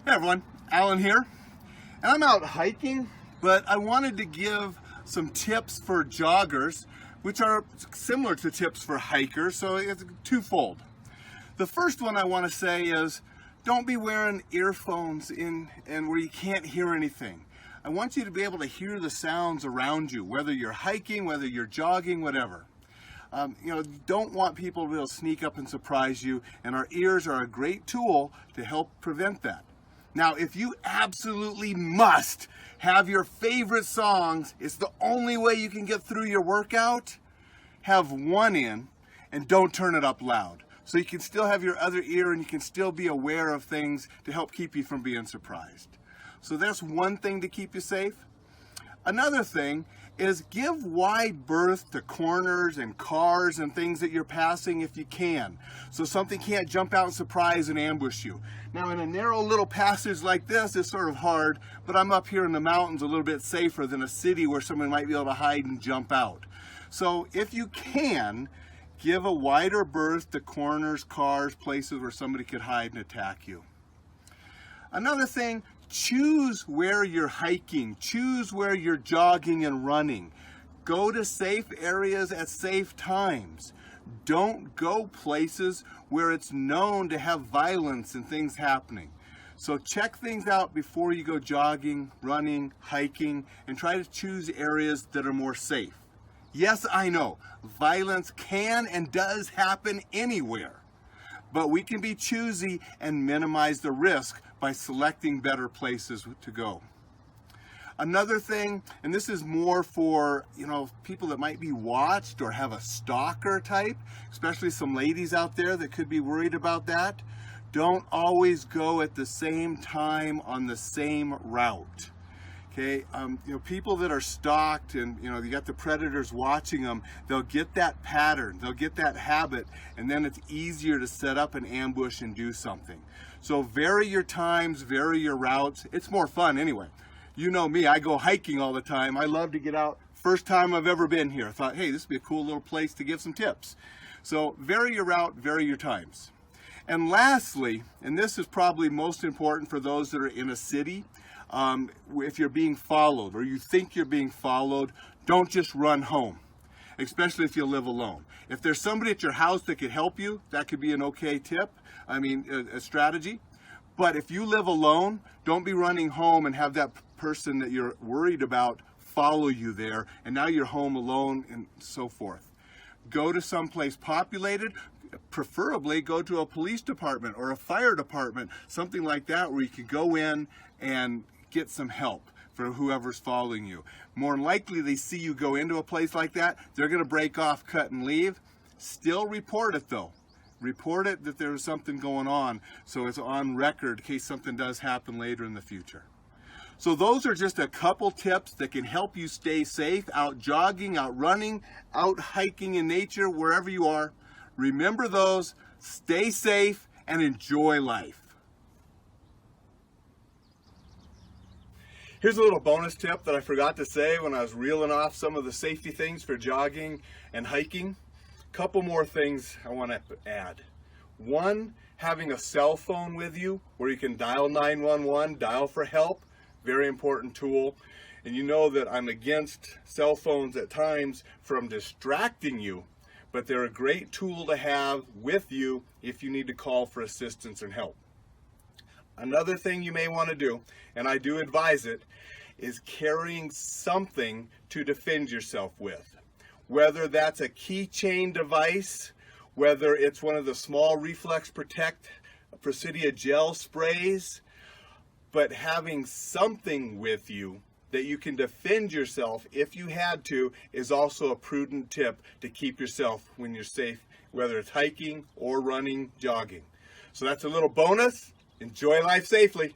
Hey everyone, Alan here, and I'm out hiking, but I wanted to give some tips for joggers, which are similar to tips for hikers, so it's twofold. The first one I want to say is, don't be wearing earphones in and where you can't hear anything. I want you to be able to hear the sounds around you, whether you're hiking, whether you're jogging, whatever. You don't want people to be able to sneak up and surprise you, and our ears are a great tool to help prevent that. Now, if you absolutely must have your favorite songs, it's the only way you can get through your workout, have one in and don't turn it up loud. So you can still have your other ear and you can still be aware of things to help keep you from being surprised. So that's one thing to keep you safe. Another thing is give wide berth to corners and cars and things that you're passing if you can, so something can't jump out and surprise and ambush you. Now in a narrow little passage like this, it's sort of hard, but I'm up here in the mountains a little bit safer than a city where someone might be able to hide and jump out. So if you can, give a wider berth to corners, cars, places where somebody could hide and attack you. Another thing, choose where you're hiking, choose where you're jogging and running. Go to safe areas at safe times. Don't go places where it's known to have violence and things happening. So check things out before you go jogging, running, hiking, and try to choose areas that are more safe. Yes, I know, violence can and does happen anywhere, but we can be choosy and minimize the risk by selecting better places to go. Another thing, and this is more for people that might be watched or have a stalker type, especially some ladies out there that could be worried about that. Don't always go at the same time on the same route. Okay, people that are stalked and you got the predators watching them, they'll get that pattern, they'll get that habit, and then it's easier to set up an ambush and do something. So vary your times, vary your routes. It's more fun anyway. You know me, I go hiking all the time. I love to get out. First time I've ever been here. I thought, hey, this would be a cool little place to give some tips. So vary your route, vary your times. And lastly, and this is probably most important for those that are in a city, if you're being followed or you think you're being followed, don't just run home, especially if you live alone. If there's somebody at your house that could help you, that could be an okay tip, a strategy. But if you live alone, don't be running home and have that person that you're worried about follow you there, and now you're home alone and so forth. Go to someplace populated, preferably go to a police department or a fire department, something like that where you could go in and get some help for whoever's following you. More than likely they see you go into a place like that, they're going to break off, cut and leave. Still report it though. Report it that there's something going on so it's on record in case something does happen later in the future. So those are just a couple tips that can help you stay safe out jogging, out running, out hiking in nature, wherever you are. Remember those, stay safe, and enjoy life. Here's a little bonus tip that I forgot to say when I was reeling off some of the safety things for jogging and hiking. Couple more things I want to add. One, having a cell phone with you where you can dial 911, dial for help. Very important tool. And you know that I'm against cell phones at times from distracting you, but they're a great tool to have with you if you need to call for assistance and help. Another thing you may want to do, and I do advise it, is carrying something to defend yourself with. Whether that's a keychain device, whether it's one of the small Reflex Protect Presidia gel sprays, but having something with you that you can defend yourself if you had to is also a prudent tip to keep yourself when you're safe, whether it's hiking or running, jogging. So that's a little bonus. Enjoy life safely.